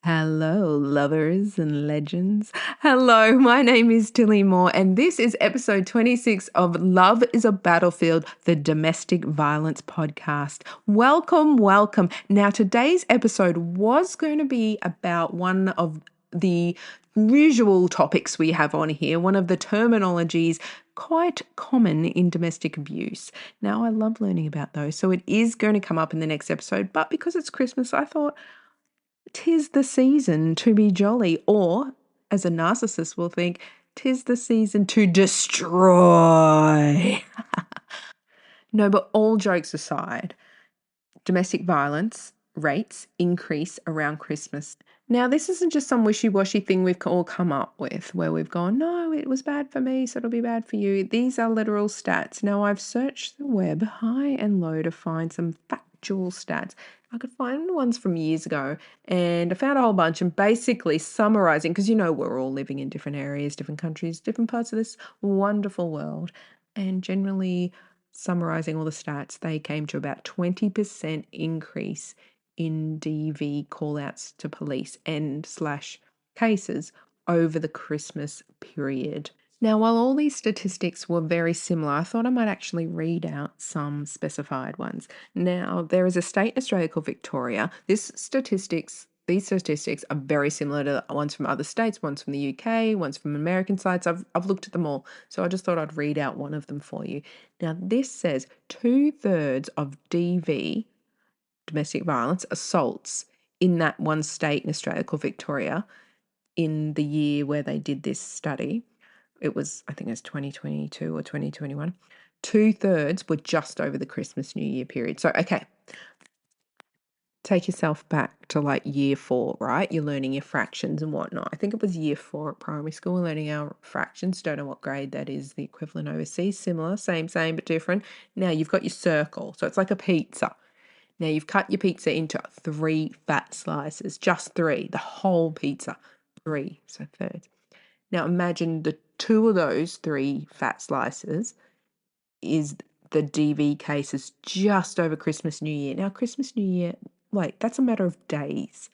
Hello, lovers and legends. Hello, my name is Tilly Moore, and this is episode 26 of Love is a Battlefield, the Domestic Violence Podcast. Welcome, welcome. Now, today's episode was going to be about one of the usual topics we have on here, one of the terminologies quite common in domestic abuse. Now, I love learning about those, so it is going to come up in the next episode, but because it's Christmas, I thought, 'tis the season to be jolly, or as a narcissist will think, 'tis the season to destroy. No, but all jokes aside, domestic violence rates increase around Christmas. Now, this isn't just some wishy-washy thing we've all come up with where we've gone, no, it was bad for me, so it'll be bad for you. These are literal stats. Now, I've searched the web high and low to find some factual stats. I could find ones from years ago and I found a whole bunch and basically summarizing, because we're all living in different areas, different countries, different parts of this wonderful world, and generally summarizing all the stats, they came to about 20% increase in DV call-outs to police and / cases over the Christmas period. Now, while all these statistics were very similar, I thought I might actually read out some specified ones. Now, there is a state in Australia called Victoria. These statistics are very similar to ones from other states, ones from the UK, ones from American sites. I've looked at them all, so I just thought I'd read out one of them for you. Now, this says 2/3 of DV, domestic violence, assaults in that one state in Australia called Victoria in the year where they did this study. It was, I think it was 2022 or 2021. 2/3 were just over the Christmas New Year period. So, okay, take yourself back to like year 4, right? You're learning your fractions and whatnot. I think it was year 4 at primary school, we're learning our fractions. Don't know what grade that is, the equivalent overseas. Similar, same, but different. Now you've got your circle. So it's like a pizza. Now you've cut your pizza into 3 fat slices, just 3, the whole pizza, 3, so thirds. Now imagine the 2 of those 3 fat slices is the DV cases just over Christmas, New Year. Now Christmas, New Year, that's a matter of days.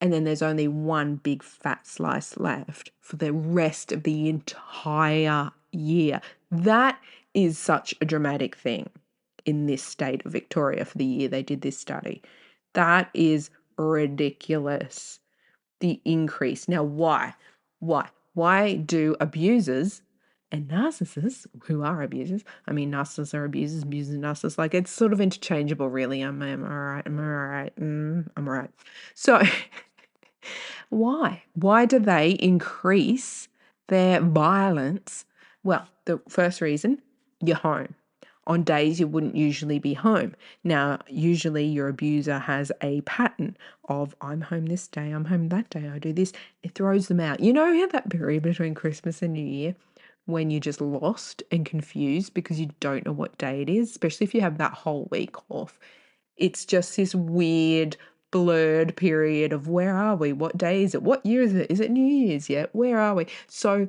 And then there's only 1 big fat slice left for the rest of the entire year. That is such a dramatic thing in this state of Victoria for the year they did this study. That is ridiculous, the increase. Now, why? Why do abusers and narcissists, who are abusers, narcissists are abusers are narcissists, like it's sort of interchangeable, really. Am I right? I'm all right. So, why do they increase their violence? Well, the first reason, you're home on days you wouldn't usually be home. Now, usually your abuser has a pattern of, I'm home this day, I'm home that day, I do this. It throws them out. You know how that period between Christmas and New Year when you're just lost and confused because you don't know what day it is, especially if you have that whole week off. It's just this weird blurred period of where are we? What day is it? What year is it? Is it New Year's yet? Where are we? So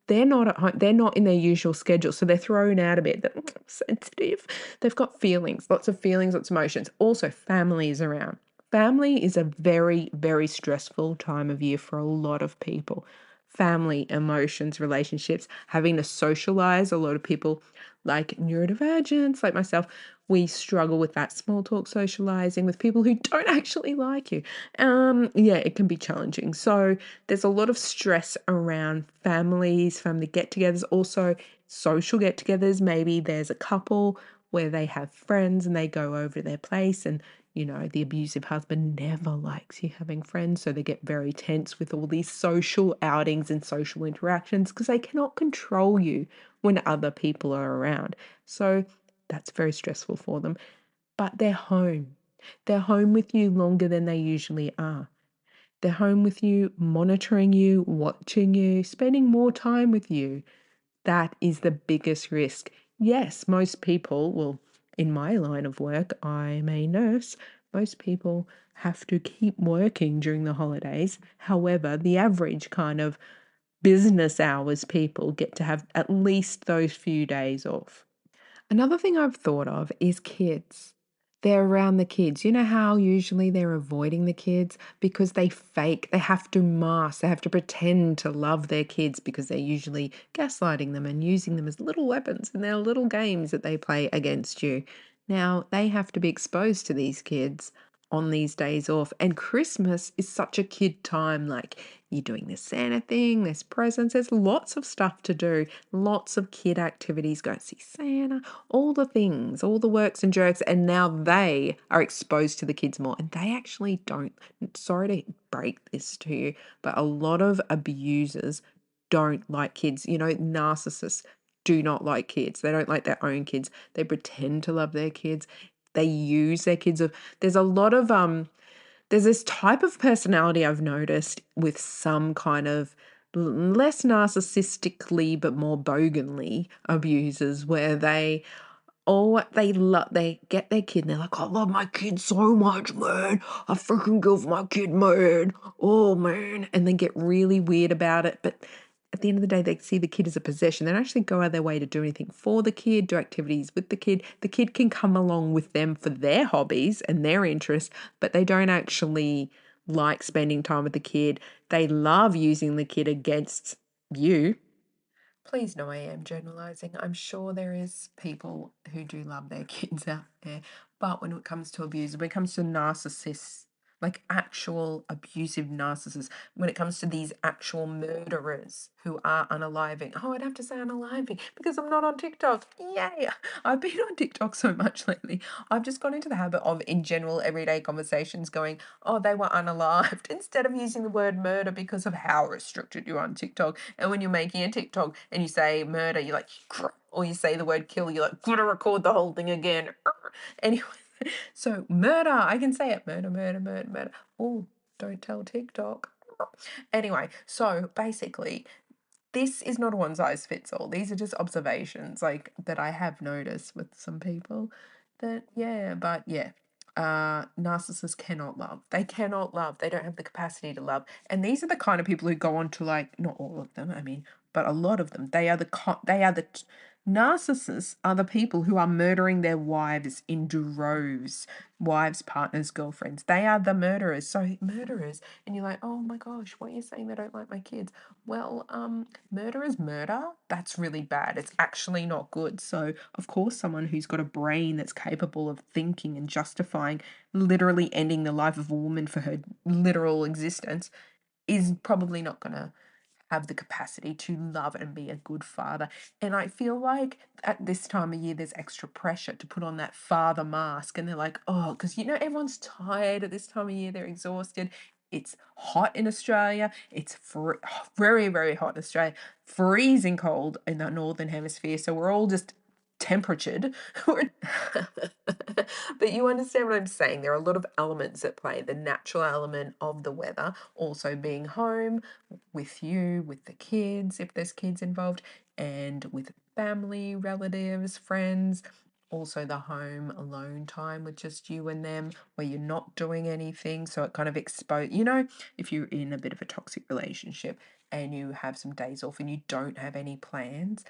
they're not at home. They're not in their usual schedule. So they're thrown out a bit. They're sensitive. They've got feelings, lots of emotions. Also, family is around. Family is a very, very stressful time of year for a lot of people. Family, emotions, relationships, having to socialize. A lot of people, like neurodivergents, like myself, we struggle with that small talk socializing with people who don't actually like you. It can be challenging. So there's a lot of stress around families, family get-togethers, also social get-togethers. Maybe there's a couple where they have friends and they go over to their place and the abusive husband never likes you having friends, so they get very tense with all these social outings and social interactions because they cannot control you when other people are around. So that's very stressful for them. But they're home. They're home with you longer than they usually are. They're home with you, monitoring you, watching you, spending more time with you. That is the biggest risk. Yes, most people, well, in my line of work, I'm a nurse. Most people have to keep working during the holidays. However, the average kind of business hours people get to have at least those few days off. Another thing I've thought of is kids. They're around the kids. You know how usually they're avoiding the kids because they fake, they have to mask, they have to pretend to love their kids because they're usually gaslighting them and using them as little weapons in their little games that they play against you. Now, they have to be exposed to these kids on these days off. And Christmas is such a kid time. Like, you're doing this Santa thing, there's presents, there's lots of stuff to do, lots of kid activities. Go and see Santa, all the things, all the works and jerks, and now they are exposed to the kids more. And they actually don't, sorry to break this to you, but a lot of abusers don't like kids. You know, narcissists do not like kids. They don't like their own kids. They pretend to love their kids. They use their kids. There's a lot of there's this type of personality I've noticed with some kind of less narcissistically but more boganly abusers where they get their kid and they're like, I love my kid so much, man. I freaking give my kid, man. Oh, man. And then get really weird about it. But at the end of the day, they see the kid as a possession. They don't actually go out of their way to do anything for the kid, do activities with the kid. The kid can come along with them for their hobbies and their interests, but they don't actually like spending time with the kid. They love using the kid against you. Please know I am generalizing. I'm sure there is people who do love their kids out there. But when it comes to abuse, when it comes to narcissists, like actual abusive narcissists, when it comes to these actual murderers who are unaliving, oh, I'd have to say unaliving because I'm not on TikTok. Yay! I've been on TikTok so much lately. I've just got into the habit of, in general, everyday conversations going, oh, they were unalived, instead of using the word murder because of how restricted you are on TikTok. And when you're making a TikTok and you say murder, you're like, or you say the word kill, you're like, gotta record the whole thing again. Anyway, so murder, I can say it, murder, murder, murder, murder. Oh, don't tell TikTok. Anyway, so basically, this is not a one size fits all. These are just observations like that I have noticed with some people that narcissists cannot love. They cannot love. They don't have the capacity to love. And these are the kind of people who go on to, like, not all of them, I mean, but a lot of them. Narcissists are the people who are murdering their wives in droves, wives, partners, girlfriends. They are the murderers. So murderers, and you're like, oh my gosh, what are you saying? They don't like my kids. Well, murder is murder. That's really bad. It's actually not good. So, of course, someone who's got a brain that's capable of thinking and justifying literally ending the life of a woman for her literal existence is probably not going to have the capacity to love and be a good father. And I feel like at this time of year, there's extra pressure to put on that father mask. And they're like, oh, because, everyone's tired at this time of year. They're exhausted. It's hot in Australia. It's very, very hot in Australia. Freezing cold in the Northern Hemisphere. So we're all just temperatured. But you understand what I'm saying. There are a lot of elements at play. The natural element of the weather, also being home with you, with the kids, if there's kids involved, and with family, relatives, friends. Also, the home alone time with just you and them, where you're not doing anything. So it kind of if you're in a bit of a toxic relationship and you have some days off and you don't have any plans,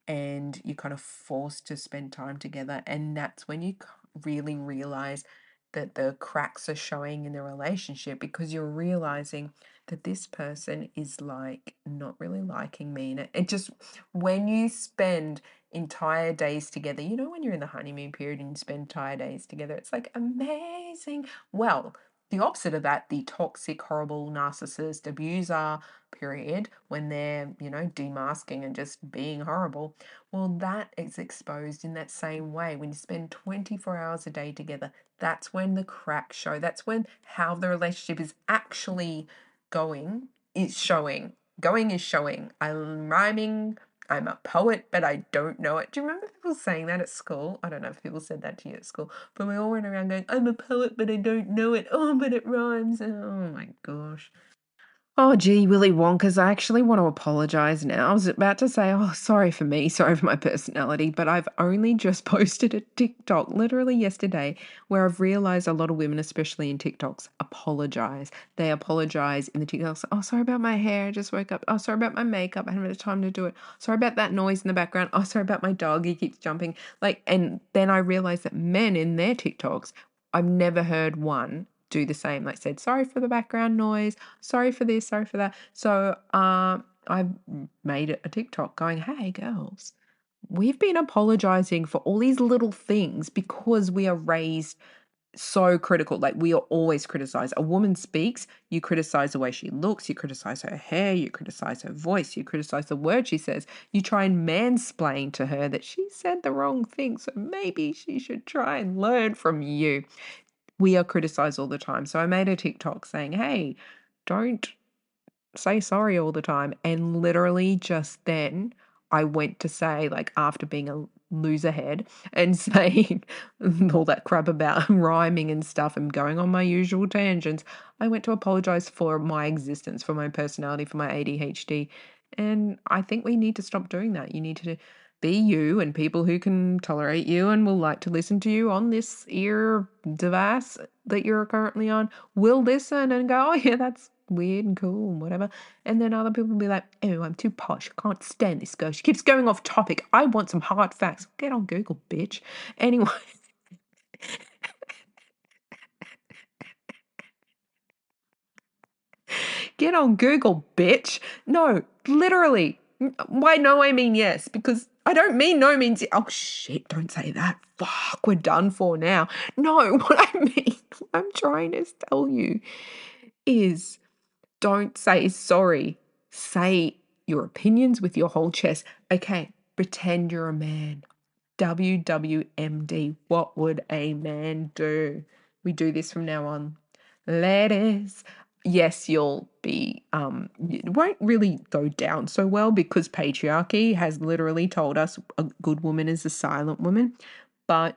and you're kind of forced to spend time together. And that's when you really realize that the cracks are showing in the relationship because you're realizing that this person is like not really liking me. And it just, when you spend entire days together, when you're in the honeymoon period and you spend entire days together, it's like amazing. Well, the opposite of that, the toxic, horrible, narcissist, abuser period, when they're, demasking and just being horrible, well, that is exposed in that same way. When you spend 24 hours a day together, that's when the cracks show. That's when how the relationship is actually going is showing. Going is showing. I'm rhyming. I'm a poet, but I don't know it. Do you remember people saying that at school? I don't know if people said that to you at school, but we all went around going, I'm a poet, but I don't know it. Oh, but it rhymes. Oh my gosh. Oh, gee, Willy Wonkas, I actually want to apologise now. I was about to say, oh, sorry for me, sorry for my personality, but I've only just posted a TikTok literally yesterday where I've realised a lot of women, especially in TikToks, apologise. They apologise in the TikToks. Oh, sorry about my hair, I just woke up. Oh, sorry about my makeup, I haven't had time to do it. Sorry about that noise in the background. Oh, sorry about my dog, he keeps jumping. And then I realised that men in their TikToks, I've never heard one do the same. Like said, sorry for the background noise, sorry for this, sorry for that. So I've made a TikTok going, hey girls, we've been apologizing for all these little things because we are raised so critical. Like we are always criticized. A woman speaks, you criticize the way she looks, you criticize her hair, you criticize her voice, you criticize the word she says. You try and mansplain to her that she said the wrong thing. So maybe she should try and learn from you. We are criticized all the time. So I made a TikTok saying, hey, don't say sorry all the time. And literally just then I went to say, like, after being a loser head and saying all that crap about rhyming and stuff and going on my usual tangents, I went to apologize for my existence, for my personality, for my ADHD. And I think we need to stop doing that. You need to be you, and people who can tolerate you and will like to listen to you on this ear device that you're currently on will listen and go, oh, yeah, that's weird and cool and whatever. And then other people will be like, oh, I'm too posh. I can't stand this girl. She keeps going off topic. I want some hard facts. Get on Google, bitch. Anyway, get on Google, bitch. No, literally. Why no, I mean yes, because I don't mean no means oh shit, don't say that. Fuck, we're done for now. No, what I mean, what I'm trying to tell you is don't say sorry. Say your opinions with your whole chest. Okay, pretend you're a man. WWMD. What would a man do? We do this from now on. Ladies. Yes, you'll be, it won't really go down so well because patriarchy has literally told us a good woman is a silent woman. But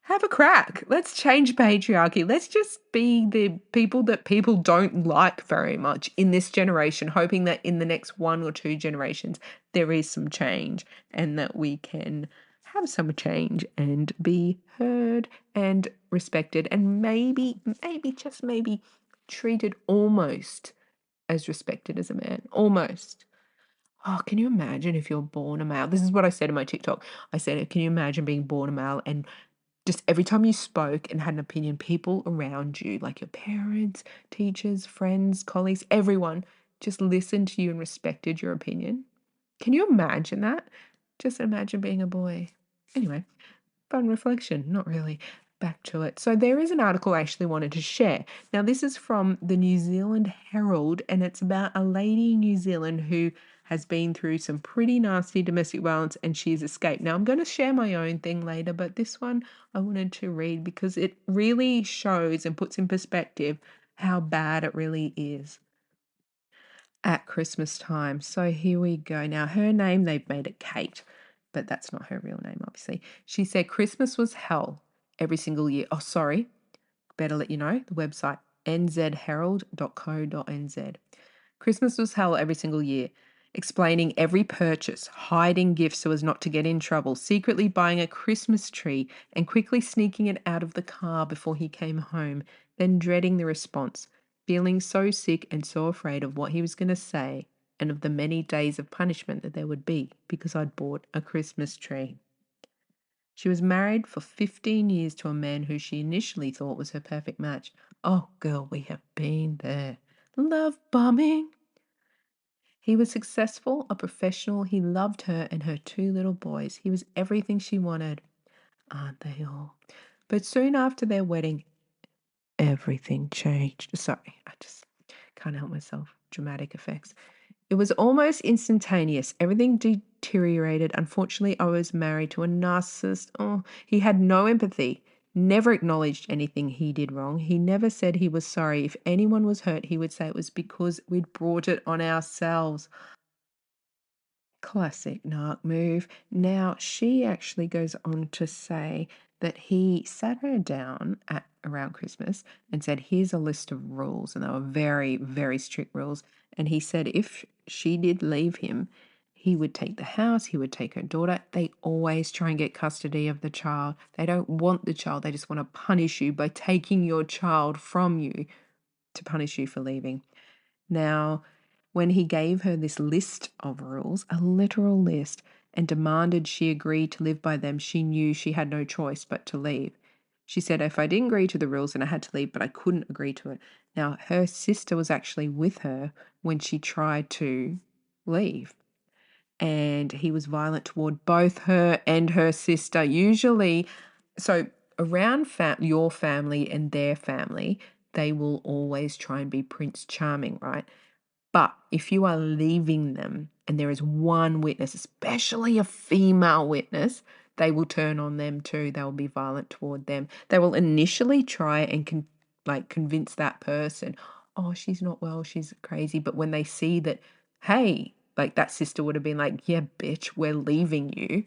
have a crack. Let's change patriarchy. Let's just be the people that people don't like very much in this generation, hoping that in the next 1 or 2 generations there is some change and that we can have some change and be heard and respected and maybe, just maybe treated almost as respected as a man. Almost. Oh, can you imagine if you're born a male? This is what I said in my TikTok. I said, can you imagine being born a male and just every time you spoke and had an opinion, people around you, like your parents, teachers, friends, colleagues, everyone, just listened to you and respected your opinion? Can you imagine that? Just imagine being a boy. Anyway, fun reflection. Not really. Back to it. So there is an article I actually wanted to share. Now, this is from the New Zealand Herald, and it's about a lady in New Zealand who has been through some pretty nasty domestic violence and she's escaped. Now, I'm going to share my own thing later, but this one I wanted to read because it really shows and puts in perspective how bad it really is at Christmas time. So here we go. Now, her name, they've made it Kate, but that's not her real name, obviously. She said Christmas was hell every single year. Oh, sorry. Better let you know. The website nzherald.co.nz. Christmas was hell every single year. Explaining every purchase, hiding gifts so as not to get in trouble, secretly buying a Christmas tree and quickly sneaking it out of the car before he came home, then dreading the response, feeling so sick and so afraid of what he was going to say and of the many days of punishment that there would be because I'd bought a Christmas tree. She was married for 15 years to a man who she initially thought was her perfect match. Oh, girl, we have been there. Love bombing. He was successful, a professional. He loved her and her 2 little boys. He was everything she wanted. Aren't they all? But soon after their wedding, everything changed. Sorry, I just can't help myself. Dramatic effects. It was almost instantaneous. Everything deteriorated. Unfortunately, I was married to a narcissist. Oh, he had no empathy, never acknowledged anything he did wrong. He never said he was sorry. If anyone was hurt, he would say it was because we'd brought it on ourselves. Classic narc move. Now, she actually goes on to say that he sat her down at around Christmas and said, here's a list of rules. And they were very, very strict rules. And he said if she did leave him, he would take the house, he would take her daughter. They always try and get custody of the child. They don't want the child. They just want to punish you by taking your child from you to punish you for leaving. Now, when he gave her this list of rules, a literal list, and demanded she agree to live by them, she knew she had no choice but to leave. She said, if I didn't agree to the rules, then I had to leave, but I couldn't agree to it. Now, her sister was actually with her when she tried to leave. And he was violent toward both her and her sister. Usually, so around your family and their family, they will always try and be Prince Charming, right? But if you are leaving them and there is one witness, especially a female witness, they will turn on them too. They will be violent toward them. They will initially try and convince that person, oh, she's not well, she's crazy. But when they see that, hey, like that sister would have been like, yeah, bitch, we're leaving you.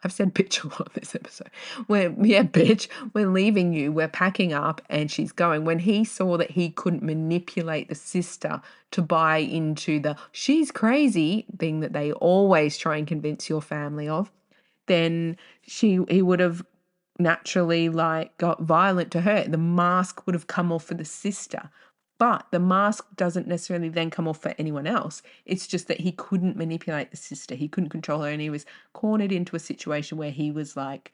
I've said bitch a lot this episode. Bitch, we're leaving you. We're packing up, and she's going. When he saw that he couldn't manipulate the sister to buy into the she's crazy thing that they always try and convince your family of, then he would have naturally got violent to her. The mask would have come off for the sister. But the mask doesn't necessarily then come off for anyone else. It's just that he couldn't manipulate the sister. He couldn't control her, and he was cornered into a situation where he was like,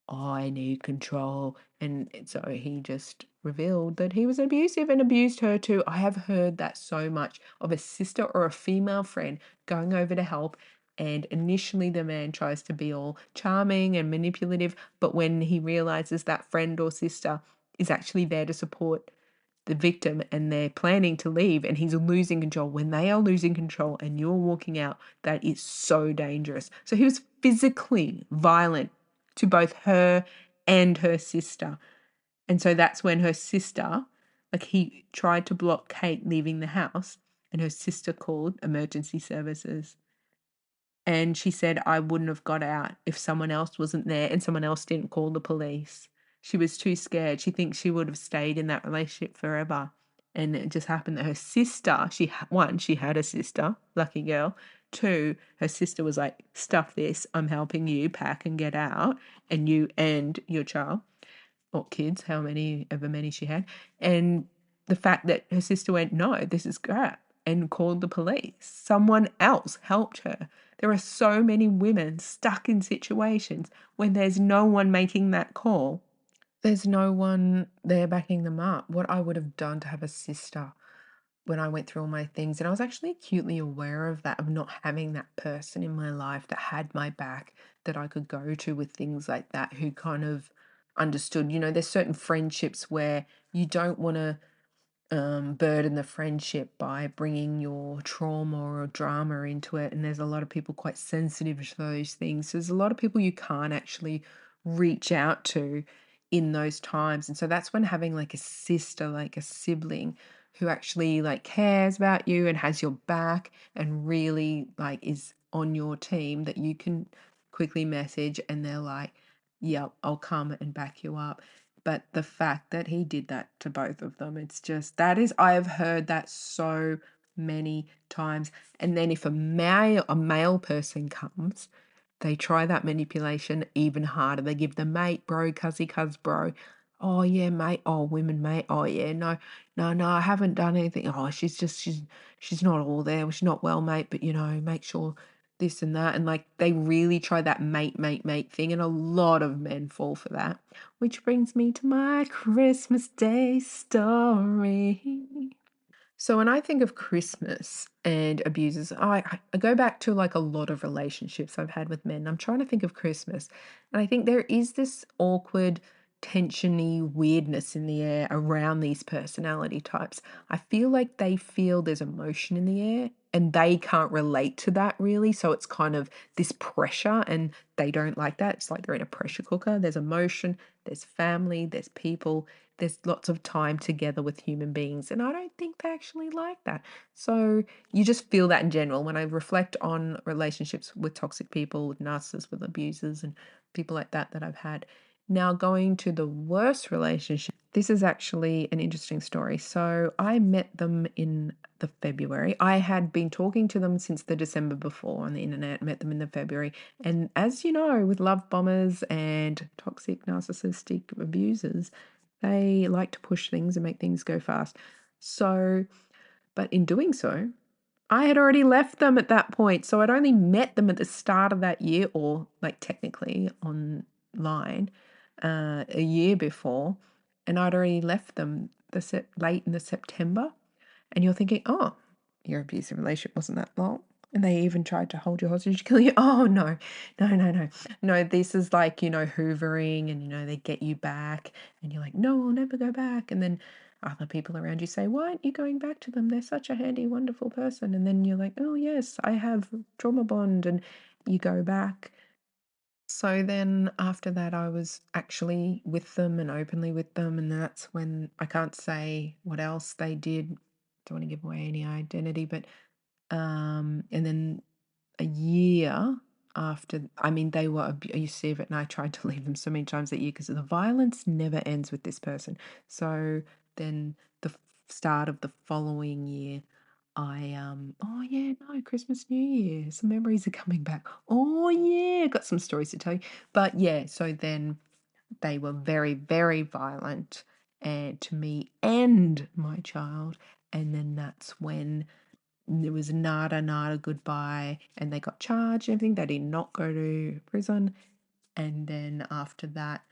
I need control. And so he just revealed that he was abusive and abused her too. I have heard that so much of a sister or a female friend going over to help. And initially the man tries to be all charming and manipulative. But when he realizes that friend or sister is actually there to support the victim and they're planning to leave and he's losing control, when they are losing control and you're walking out, that is so dangerous. So he was physically violent to both her and her sister. And so that's when her sister, he tried to block Kate leaving the house, and her sister called emergency services. And she said, I wouldn't have got out if someone else wasn't there and someone else didn't call the police. She was too scared. She thinks she would have stayed in that relationship forever. And it just happened that her sister, she had a sister, lucky girl. Two, her sister was like, stuff this, I'm helping you pack and get out, and you and your child, or kids, ever many she had. And the fact that her sister went, no, this is crap, and called the police. Someone else helped her. There are so many women stuck in situations when there's no one making that call. There's no one there backing them up. What I would have done to have a sister when I went through all my things, and I was actually acutely aware of that, of not having that person in my life that had my back, that I could go to with things like that, who kind of understood. There's certain friendships where you don't want to burden the friendship by bringing your trauma or drama into it. And there's a lot of people quite sensitive to those things. So there's a lot of people you can't actually reach out to in those times. And so that's when having a sister, a sibling who actually cares about you and has your back and really is on your team, that you can quickly message and they're like, yep, I'll come and back you up. But the fact that he did that to both of them, it's just, I have heard that so many times. And then if a male person comes, they try that manipulation even harder. They give the mate, bro, cuzzy, cuz, bro. Oh yeah, mate. Oh, women, mate. Oh yeah, no, I haven't done anything. Oh, she's not all there. She's not well, mate. But make sure this and that. And they really try that mate thing. And a lot of men fall for that. Which brings me to my Christmas Day story. So when I think of Christmas and abusers, I go back to a lot of relationships I've had with men. I'm trying to think of Christmas, and I think there is this awkward, tensiony weirdness in the air around these personality types. I feel like they feel there's emotion in the air and they can't relate to that really. So it's kind of this pressure and they don't like that. It's like they're in a pressure cooker. There's emotion, there's family, there's people, there's lots of time together with human beings. And I don't think they actually like that. So you just feel that in general. When I reflect on relationships with toxic people, with narcissists, with abusers and people like that I've had, Now, going to the worst relationship, this is actually an interesting story. So I met them in the February. I had been talking to them since the December before on the internet, met them in the February. And as you know, with love bombers and toxic narcissistic abusers, they like to push things and make things go fast. So, but in doing so, I had already left them at that point. So I'd only met them at the start of that year, or like technically online, a year before. And I'd already left them late in the September. And you're thinking, oh, your abusive relationship wasn't that long. And they even tried to hold you hostage, kill you. Oh, no, no, no, no. No, this is like, hoovering and, they get you back. And you're like, no, I'll never go back. And then other people around you say, why aren't you going back to them? They're such a handy, wonderful person. And then you're like, oh, yes, I have trauma bond. And you go back. So then after that, I was actually with them and openly with them. And that's when I can't say what else they did. Don't want to give away any identity, but and then a year after, they were abusive, and I tried to leave them so many times that year because the violence never ends with this person. So then the start of the following year, oh yeah, no, Christmas, New Year, some memories are coming back. Oh yeah, got some stories to tell you. But yeah, so then they were very, very violent and to me and my child. And then that's when it was nada, nada, goodbye. And they got charged and everything. They did not go to prison. And then after that,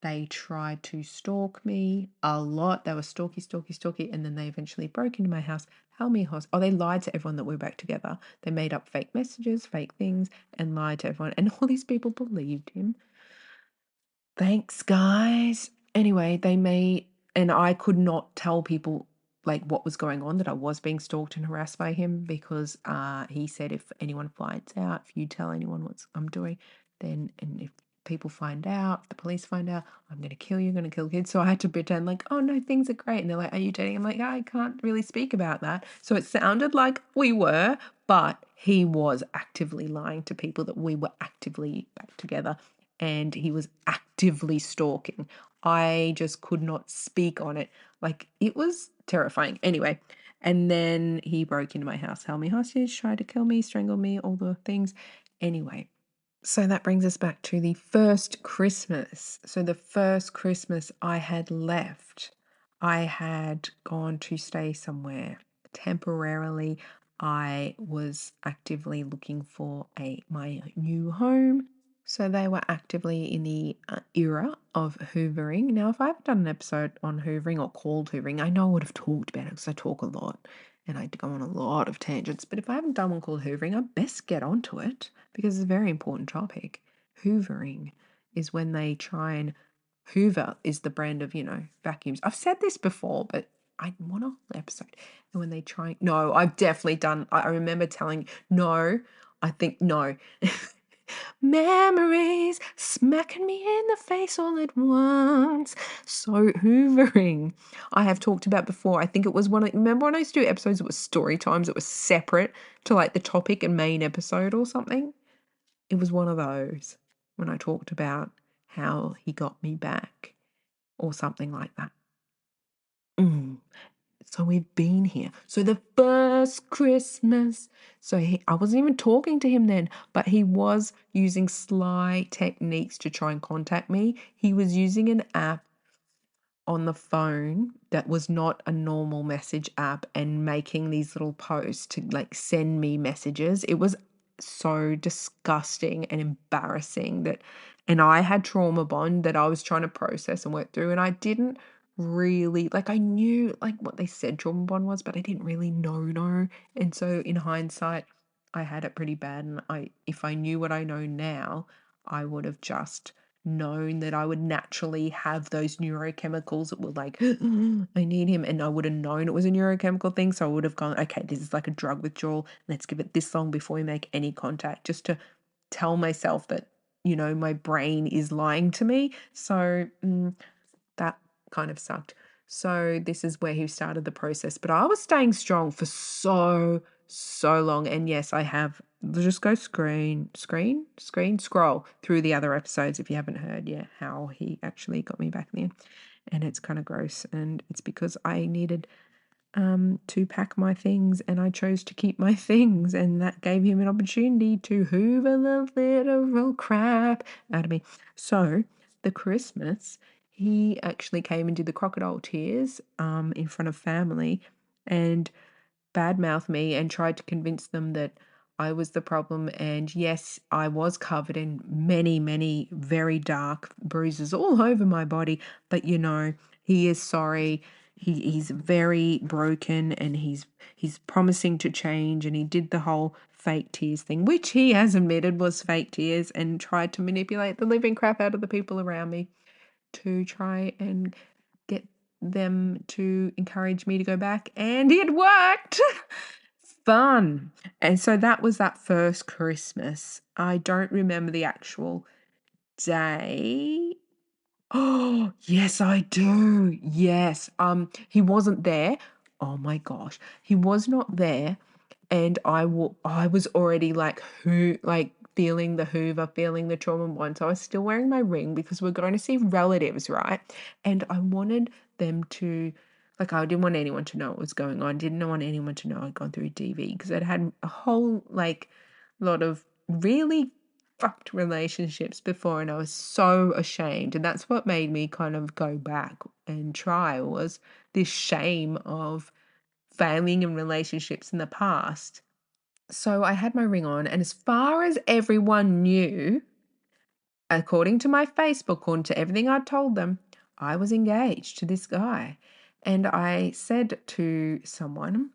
they tried to stalk me a lot. They were stalky, stalky, stalky. And then they eventually broke into my house, held me hostage. Oh, they lied to everyone that we were back together. They made up fake messages, fake things, and lied to everyone. And all these people believed him. Thanks, guys. Anyway, and I could not tell people like what was going on, that I was being stalked and harassed by him, because he said if anyone finds out, if you tell anyone what I'm doing, then, and if people find out, if the police find out, I'm going to kill you, I'm going to kill kids. So I had to pretend like, oh no, things are great. And they're like, are you dating? I'm like, I can't really speak about that. So it sounded like we were, but he was actively lying to people that we were actively back together. And he was actively stalking. I just could not speak on it. Like, it was terrifying. Anyway, and then he broke into my house, held me hostage, tried to kill me, strangle me, all the things. Anyway, so that brings us back to the first Christmas. So the first Christmas I had left, I had gone to stay somewhere temporarily. I was actively looking for my new home. So they were actively in the era of hoovering. Now, if I haven't done an episode on hoovering or called hoovering, I know I would have talked about it because I talk a lot and I go on a lot of tangents. But if I haven't done one called hoovering, I best get onto it because it's a very important topic. Hoovering is when they try and Hoover is the brand of, vacuums. I've said this before, but I want an episode. And when they try, no, I've definitely done, I remember telling, no, I think, no. Memories smacking me in the face all at once. So hoovering. I have talked about before. I think it was remember when I used to do episodes, it was story times, it was separate to like the topic and main episode or something. It was one of those when I talked about how he got me back or something like that. So we've been here. So the first Christmas. So I wasn't even talking to him then, but he was using sly techniques to try and contact me. He was using an app on the phone that was not a normal message app and making these little posts to like send me messages. It was so disgusting and embarrassing and I had trauma bond that I was trying to process and work through, and I didn't really I knew like what they said trauma bond was, but I didn't really know. And so in hindsight, I had it pretty bad, and if I knew what I know now, I would have just known that I would naturally have those neurochemicals that were like, I need him. And I would have known it was a neurochemical thing. So I would have gone, okay, this is like a drug withdrawal. Let's give it this long before we make any contact, just to tell myself that, my brain is lying to me. So that kind of sucked. So this is where he started the process. But I was staying strong for so long. And yes, I have just go scroll through the other episodes if you haven't heard yet how he actually got me back then. And it's kind of gross. And it's because I needed to pack my things and I chose to keep my things, and that gave him an opportunity to hoover the literal crap out of me. So the Christmas, he actually came and did the crocodile tears in front of family and badmouthed me and tried to convince them that I was the problem. And yes, I was covered in many, many very dark bruises all over my body. But he is sorry. He's very broken, and he's promising to change. And he did the whole fake tears thing, which he has admitted was fake tears, and tried to manipulate the living crap out of the people around me to try and get them to encourage me to go back, and it worked. Fun. And so that was that first Christmas. I don't remember the actual day. Oh, yes, I do. Yes. He wasn't there. Oh my gosh. He was not there. And I was already like feeling the hoover, feeling the trauma bond. So I was still wearing my ring because we're going to see relatives, right? And I wanted them to, I didn't want anyone to know what was going on. Didn't want anyone to know I'd gone through DV, because I'd had a whole lot of really fucked relationships before, and I was so ashamed. And that's what made me kind of go back and try, was this shame of failing in relationships in the past. So I had my ring on, and as far as everyone knew, according to my Facebook, according to everything I'd told them, I was engaged to this guy. And I said to someone,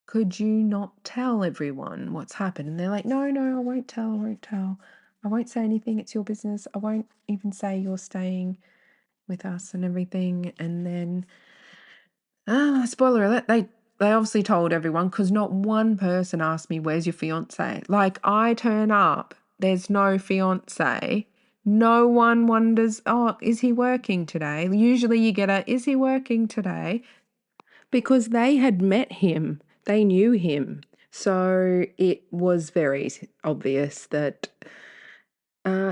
could you not tell everyone what's happened? And they're like, no, I won't tell. I won't say anything. It's your business. I won't even say you're staying with us and everything. And then, spoiler alert, they obviously told everyone, because not one person asked me, where's your fiance? I turn up, there's no fiance. No one wonders, oh, is he working today? Usually you get is he working today? Because they had met him. They knew him. So it was very obvious that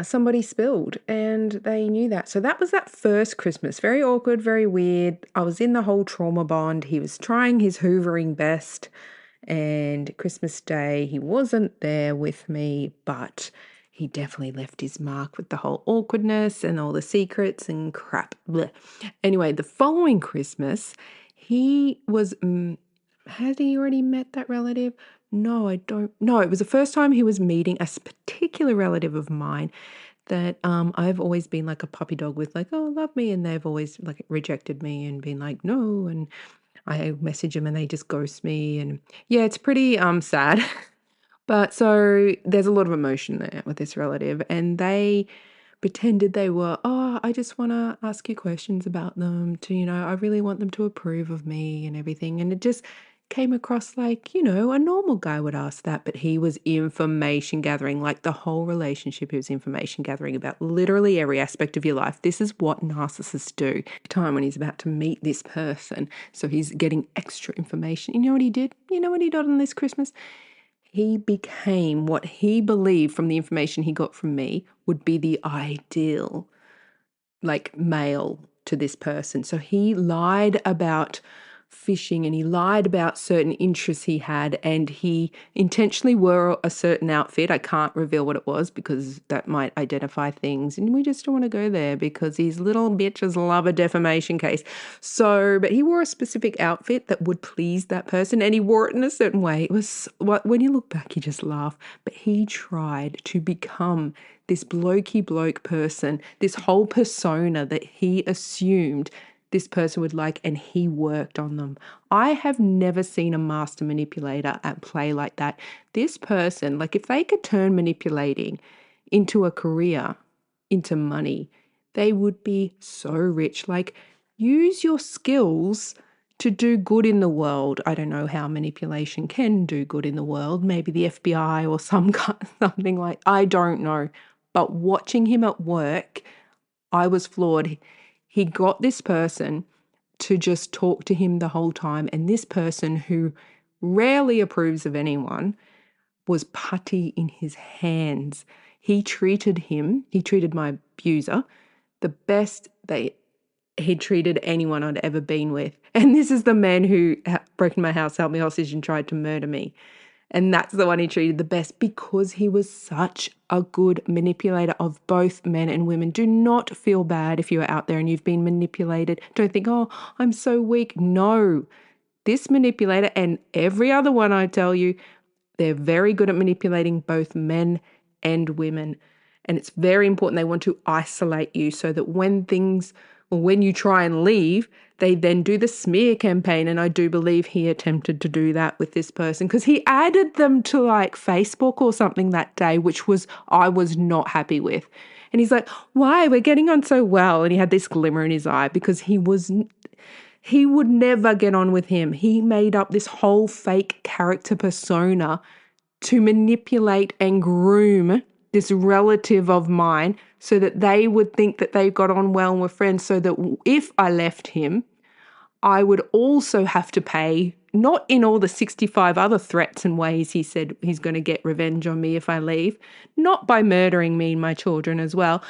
somebody spilled, and they knew that. So that was that first Christmas. Very awkward, very weird. I was in the whole trauma bond. He was trying his hoovering best, and Christmas Day he wasn't there with me, but he definitely left his mark with the whole awkwardness and all the secrets and crap. Blech. Anyway, the following Christmas, he was... had he already met that relative? No, I don't. No, it was the first time he was meeting a particular relative of mine that I've always been like a puppy dog with, oh, love me. And they've always rejected me and been like, no. And I message them and they just ghost me. And yeah, it's pretty sad. But so there's a lot of emotion there with this relative. And they pretended they were, oh, I just want to ask you questions about them to, I really want them to approve of me and everything. And it just came across like, a normal guy would ask that, but he was information gathering, the whole relationship. He was information gathering about literally every aspect of your life. This is what narcissists do. Time when he's about to meet this person. So he's getting extra information. You know what he did? You know what he did on this Christmas? He became what he believed from the information he got from me would be the ideal, male to this person. So he lied about fishing and he lied about certain interests he had, and he intentionally wore a certain outfit. I can't reveal what it was because that might identify things, and we just don't want to go there because these little bitches love a defamation case. So, but he wore a specific outfit that would please that person, and he wore it in a certain way. It was, when you look back, you just laugh, but he tried to become this blokey bloke person, this whole persona that he assumed this person would like, and he worked on them. I have never seen a master manipulator at play like that. This person, if they could turn manipulating into a career, into money, they would be so rich. Use your skills to do good in the world. I don't know how manipulation can do good in the world. Maybe the FBI or something I don't know. But watching him at work, I was floored. He got this person to just talk to him the whole time, and this person who rarely approves of anyone was putty in his hands. He treated my abuser, the best he'd treated anyone I'd ever been with. And this is the man who broke in my house, held me hostage and tried to murder me. And that's the one he treated the best because he was such a good manipulator of both men and women. Do not feel bad if you're out there and you've been manipulated. Don't think, oh, I'm so weak. No, this manipulator and every other one I tell you, they're very good at manipulating both men and women. And it's very important. They want to isolate you so that when you try and leave, they then do the smear campaign. And I do believe he attempted to do that with this person because he added them to like Facebook or something that day, which I was not happy with. And he's like, why? We're getting on so well. And he had this glimmer in his eye because he would never get on with him. He made up this whole fake character persona to manipulate and groom this relative of mine so that they would think that they got on well and were friends, so that if I left him, I would also have to pay, not in all the 65 other threats and ways he said he's going to get revenge on me if I leave, not by murdering me and my children as well,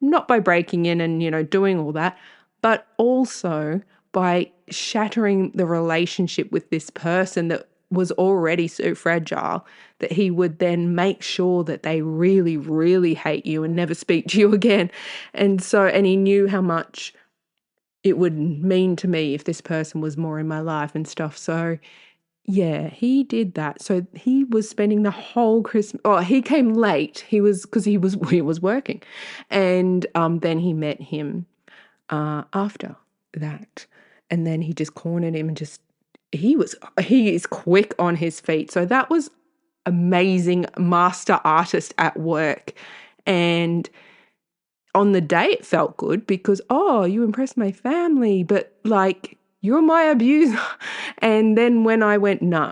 not by breaking in and, doing all that, but also by shattering the relationship with this person that was already so fragile, that he would then make sure that they really, really hate you and never speak to you again. And he knew how much it would mean to me if this person was more in my life and stuff. So yeah, he did that. So he was spending the whole Christmas. Oh, he came late. He was working, and then he met him after that, and then he just cornered him and he is quick on his feet. So that was amazing, master artist at work. And on the day it felt good because, oh, you impressed my family, but like, you're my abuser. And then when I went, nah,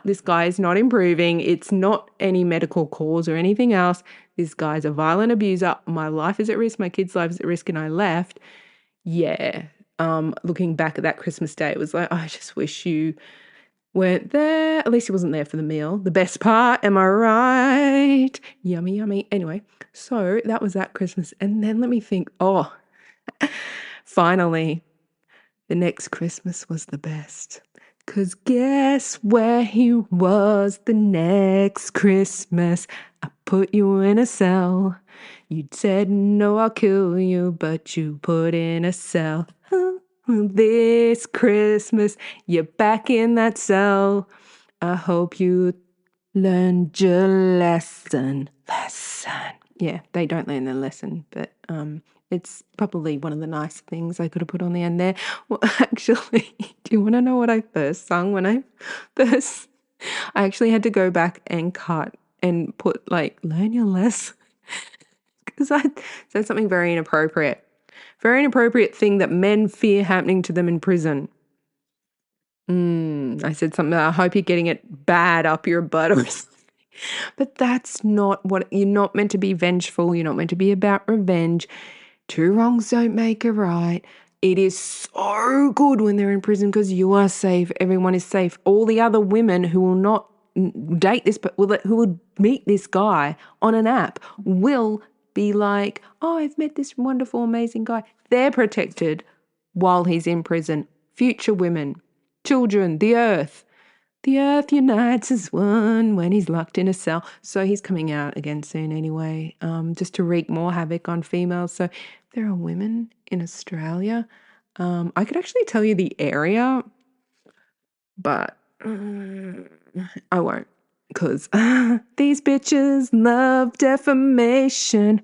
this guy is not improving. It's not any medical cause or anything else. This guy's a violent abuser. My life is at risk. My kid's life is at risk. And I left. Yeah. Looking back at that Christmas day, it was like, I just wish you weren't there. At least he wasn't there for the meal. The best part, am I right? Yummy, yummy. Anyway, so that was that Christmas. And then let me think, finally, the next Christmas was the best. 'Cause guess where he was the next Christmas? I put you in a cell. You said, no, I'll kill you, but you put in a cell. This Christmas, you're back in that cell. I hope you learned your lesson. Yeah, they don't learn their lesson, but it's probably one of the nice things I could have put on the end there. Well, actually, do you want to know what I first sung when I actually had to go back and cut and put like, learn your lesson, because I said something very inappropriate thing that men fear happening to them in prison. I said something, I hope you're getting it bad up your butt or something. But that's not what, you're not meant to be vengeful. You're not meant to be about revenge. Two wrongs don't make a right. It is so good when they're in prison because you are safe. Everyone is safe. All the other women who will not date this, but who will meet this guy on an app will be like, oh, I've met this wonderful, amazing guy. They're protected while he's in prison. Future women, children, the earth. The earth unites as one when he's locked in a cell. So he's coming out again soon anyway, just to wreak more havoc on females. So there are women in Australia. I could actually tell you the area, but I won't, because these bitches love defamation.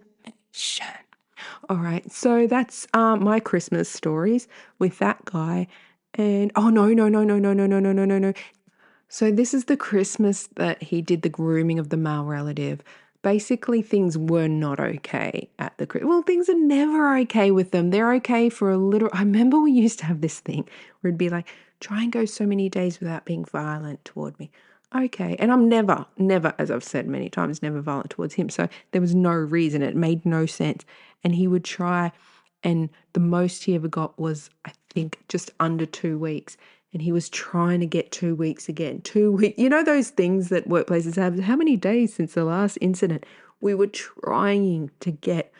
All right, so that's my Christmas stories with that guy. And no. So this is the Christmas that he did the grooming of the male relative. Basically, things were not okay at the Christmas. Well, things are never okay with them. They're okay for a little. I remember we used to have this thing where it'd be like, try and go so many days without being violent toward me. Okay. And I'm never, as I've said many times, never violent towards him. So there was no reason. It made no sense. And he would try, and the most he ever got was, I think, just under 2 weeks. and he was trying to get 2 weeks again. 2 weeks. You know those things that workplaces have? How many days since the last incident? We were trying to get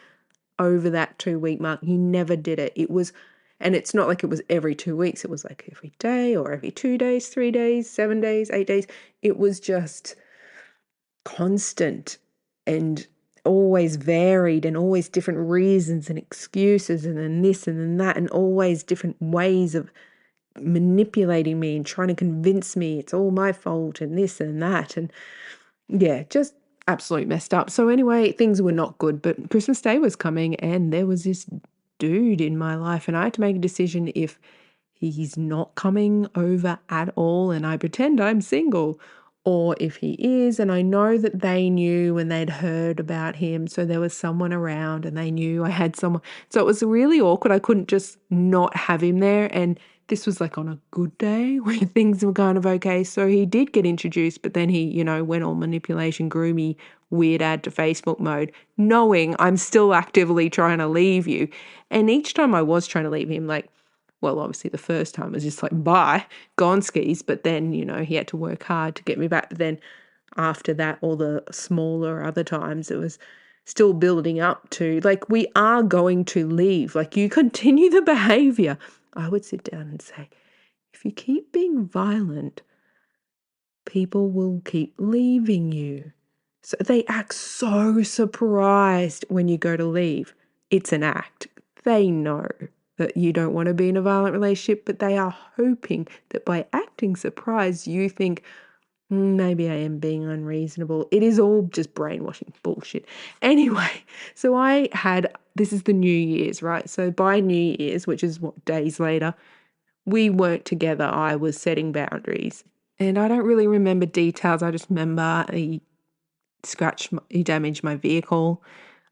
over that 2-week mark. He never did it. And it's not like it was every 2 weeks. It was like every day or every 2 days, 3 days, 7 days, 8 days. It was just constant and always varied and always different reasons and excuses and then this and then that and always different ways of manipulating me and trying to convince me it's all my fault and this and that. And yeah, just absolutely messed up. So anyway, things were not good, but Christmas Day was coming and there was this dude in my life and I had to make a decision if he's not coming over at all and I pretend I'm single, or if he is and I know that they knew and they'd heard about him. So there was someone around and they knew I had someone. So it was really awkward. I couldn't just not have him there. And this was like on a good day where things were kind of okay. So he did get introduced, but then he, went all manipulation, groomy, weird add to Facebook mode, knowing I'm still actively trying to leave you. And each time I was trying to leave him, well, obviously the first time was just like, bye, gone skis. But then, he had to work hard to get me back. But then after that, all the smaller other times, it was still building up to, we are going to leave. You continue the behavior. I would sit down and say, if you keep being violent, people will keep leaving you. So they act so surprised when you go to leave. It's an act. They know that you don't want to be in a violent relationship, but they are hoping that by acting surprised, you think, maybe I am being unreasonable. It is all just brainwashing bullshit. Anyway, so this is the New Year's, right? So by New Year's, which is days later, we weren't together. I was setting boundaries. And I don't really remember details. I just remember he damaged my vehicle.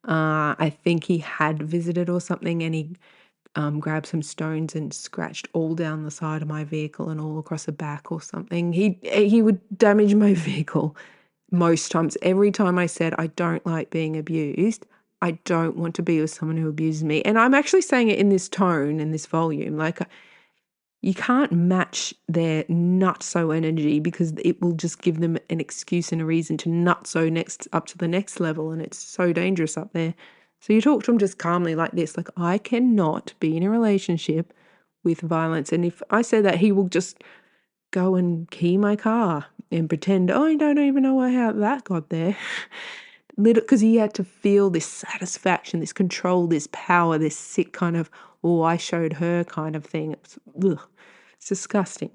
I think he had visited or something and he grabbed some stones and scratched all down the side of my vehicle and all across the back or something. He would damage my vehicle most times. Every time I said, I don't like being abused, I don't want to be with someone who abuses me. And I'm actually saying it in this tone and this volume. You can't match their nutso energy because it will just give them an excuse and a reason to nutso up to the next level. And it's so dangerous up there. So you talk to them just calmly like this, I cannot be in a relationship with violence. And if I say that, he will just go and key my car and pretend, I don't even know how that got there. Because he had to feel this satisfaction, this control, this power, this sick kind of, I showed her kind of thing. It's disgusting.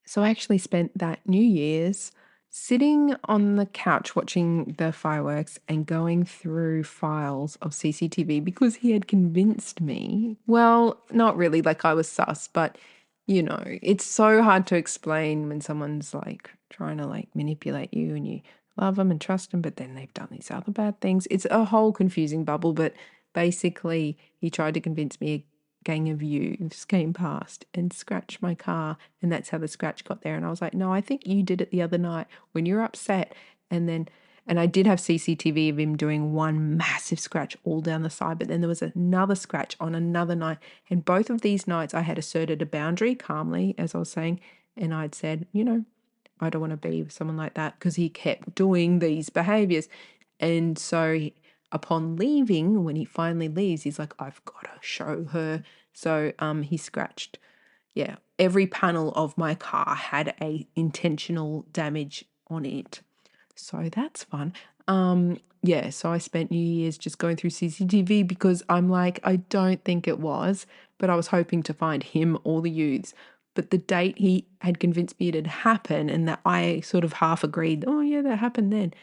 So I actually spent that New Year's sitting on the couch watching the fireworks and going through files of CCTV because he had convinced me. Well, not really, I was sus, but it's so hard to explain when someone's trying to manipulate you and you love them and trust them, but then they've done these other bad things. It's a whole confusing bubble, but basically he tried to convince me a gang of youths came past and scratched my car, and that's how the scratch got there. And I was like, no, I think you did it the other night when you're upset. And I did have CCTV of him doing one massive scratch all down the side, but then there was another scratch on another night. And both of these nights I had asserted a boundary calmly, as I was saying, and I'd said, I don't want to be with someone like that because he kept doing these behaviors. And so upon leaving, when he finally leaves, he's like, I've got to show her. So he scratched, every panel of my car had a intentional damage on it. So that's fun. So I spent New Year's just going through CCTV because I'm like, I don't think it was, but I was hoping to find him or the youths. But the date he had convinced me it had happened and that I sort of half agreed, oh yeah, that happened then.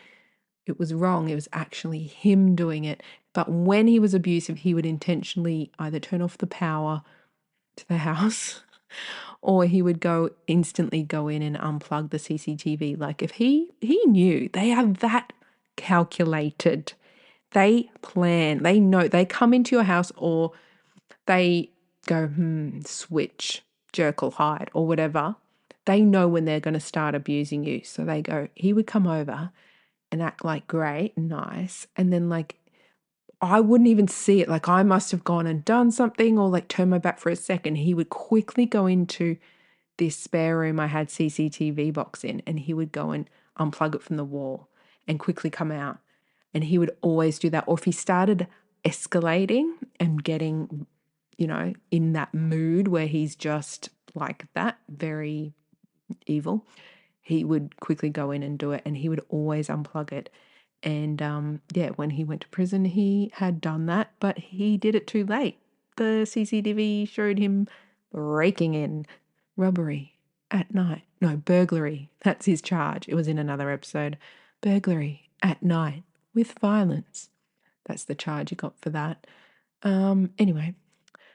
It was wrong. It was actually him doing it. But when he was abusive, he would intentionally either turn off the power to the house or he would instantly go in and unplug the CCTV. If he knew, they are that calculated. They plan, they know, they come into your house or they go, switch, jerk or hide or whatever. They know when they're going to start abusing you. So they go, he would come over and act great, nice. And then I wouldn't even see it. I must have gone and done something or turn my back for a second. He would quickly go into this spare room I had CCTV box in, and he would go and unplug it from the wall and quickly come out. And he would always do that. Or if he started escalating and getting, in that mood where he's just like that, very evil, he would quickly go in and do it, and he would always unplug it. And when he went to prison, he had done that, but he did it too late. The CCTV showed him breaking in, robbery at night. No, burglary. That's his charge. It was in another episode. Burglary at night with violence. That's the charge he got for that. Anyway,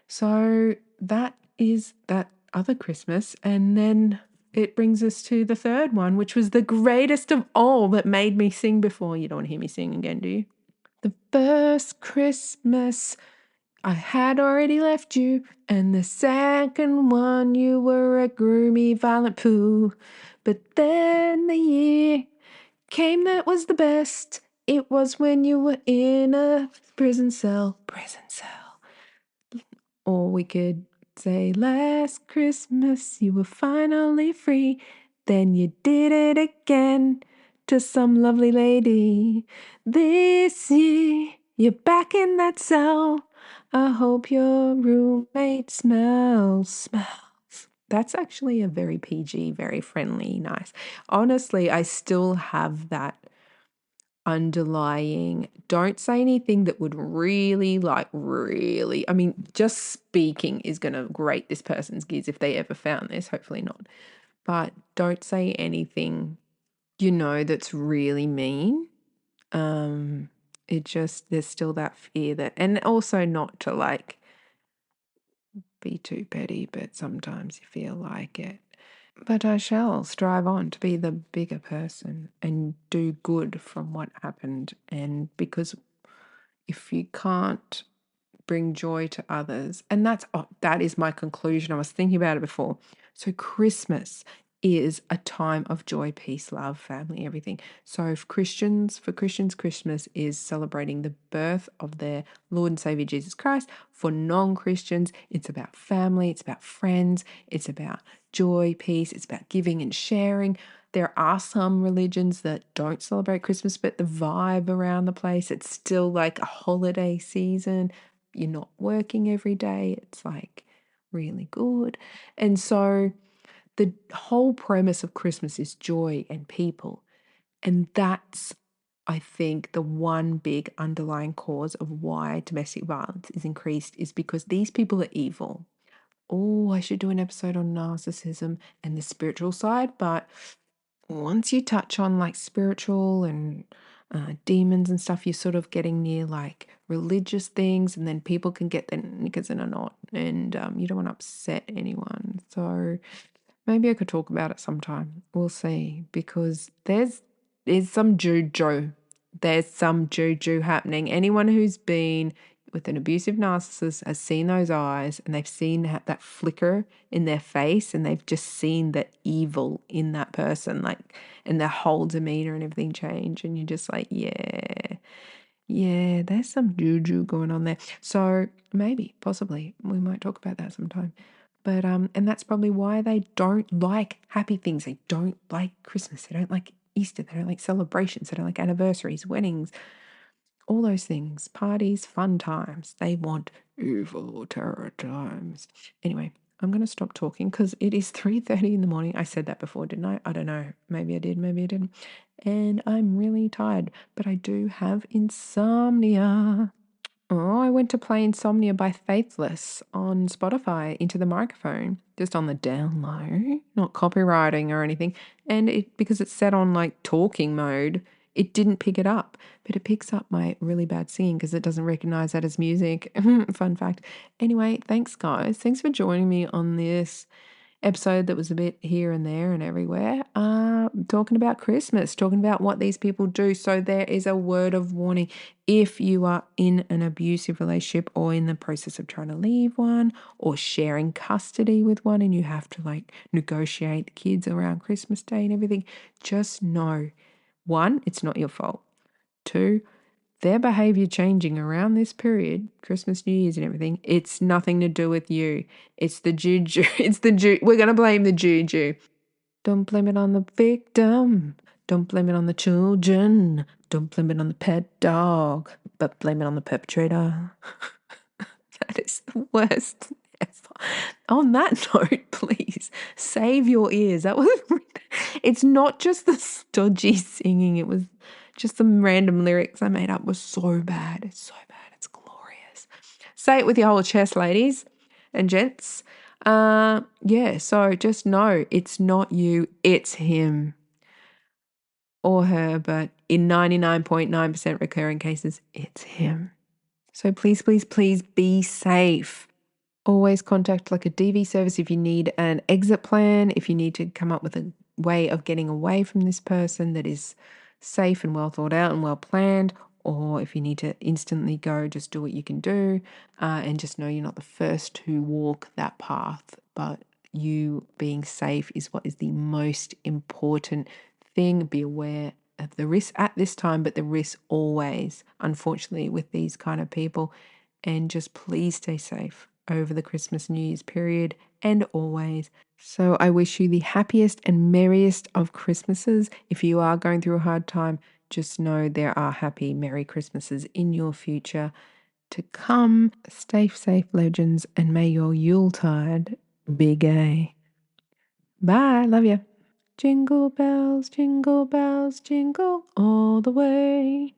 so that is that other Christmas. And then it brings us to the third one, which was the greatest of all that made me sing before. You don't want to hear me sing again, do you? The first Christmas I had already left you, and the second one you were a groomy, violent poo. But then the year came that was the best. It was when you were in a prison cell. Prison cell. Or we could say, last Christmas you were finally free. Then you did it again to some lovely lady. This year you're back in that cell. I hope your roommate smells. That's actually a very PG, very friendly, nice. Honestly, I still have that underlying, don't say anything that would really, I mean, just speaking is going to grate this person's gears if they ever found this, hopefully not. But don't say anything, that's really mean. There's still that fear that, and also not to be too petty, but sometimes you feel like it. But I shall strive on to be the bigger person and do good from what happened. And because if you can't bring joy to others, and that is my conclusion. I was thinking about it before. So Christmas is a time of joy, peace, love, family, everything. So for Christians, Christmas is celebrating the birth of their Lord and Savior Jesus Christ. For non-Christians, it's about family, it's about friends, it's about joy, peace, it's about giving and sharing. There are some religions that don't celebrate Christmas, but the vibe around the place, it's still like a holiday season. You're not working every day. It's really good. And so the whole premise of Christmas is joy and people. And that's, I think, the one big underlying cause of why domestic violence is increased is because these people are evil. Oh, I should do an episode on narcissism and the spiritual side, but once you touch on spiritual and demons and stuff, you're sort of getting near religious things, and then people can get their knickers in a knot, and you don't want to upset anyone. So maybe I could talk about it sometime. We'll see, because there's some juju. There's some juju happening. Anyone who's been with an abusive narcissist has seen those eyes, and they've seen that flicker in their face, and they've just seen the evil in that person, and their whole demeanor and everything change. And you're just yeah, there's some juju going on there. So maybe, possibly, we might talk about that sometime. But and that's probably why they don't like happy things. They don't like Christmas. They don't like Easter. They don't like celebrations. They don't like anniversaries, weddings, all those things, parties, fun times. They want evil terror times. Anyway, I'm going to stop talking because it is 3:30 in the morning. I said that before, didn't I? I don't know. Maybe I did, maybe I didn't. And I'm really tired, but I do have insomnia. Oh, I went to play Insomnia by Faithless on Spotify into the microphone, just on the down low, not copywriting or anything. And because it's set on talking mode, it didn't pick it up, but it picks up my really bad singing because it doesn't recognize that as music. Fun fact. Anyway, thanks guys. Thanks for joining me on this episode that was a bit here and there and everywhere, talking about Christmas, talking about what these people do. So there is a word of warning. If you are in an abusive relationship or in the process of trying to leave one or sharing custody with one, and you have to negotiate the kids around Christmas Day and everything, just know, one, it's not your fault. Two, their behavior changing around this period, Christmas, New Year's and everything, it's nothing to do with you. It's the juju. It's the juju. We're going to blame the juju. Don't blame it on the victim. Don't blame it on the children. Don't blame it on the pet dog, but blame it on the perpetrator. That is the worst ever. On that note, please save your ears. That was. It's not just the stodgy singing. It was just some random lyrics I made up. Was so bad. It's so bad. It's glorious. Say it with your whole chest, ladies and gents. Yeah. So just know it's not you. It's him or her. But in 99.9% recurring cases, it's him. So please, please, please be safe. Always contact like a DV service if you need an exit plan, if you need to come up with a way of getting away from this person that is safe and well thought out and well planned, or if you need to instantly go, just do what you can do and just know you're not the first to walk that path, but you being safe is what is the most important thing. Be aware of the risk at this time, but the risk always, unfortunately, with these kind of people. And just please stay safe over the Christmas, New Year's period and always. So I wish you the happiest and merriest of Christmases. If you are going through a hard time, just know there are happy, merry Christmases in your future to come. Stay safe, legends, and may your Yuletide be gay. Bye. Love you. Jingle bells, jingle all the way.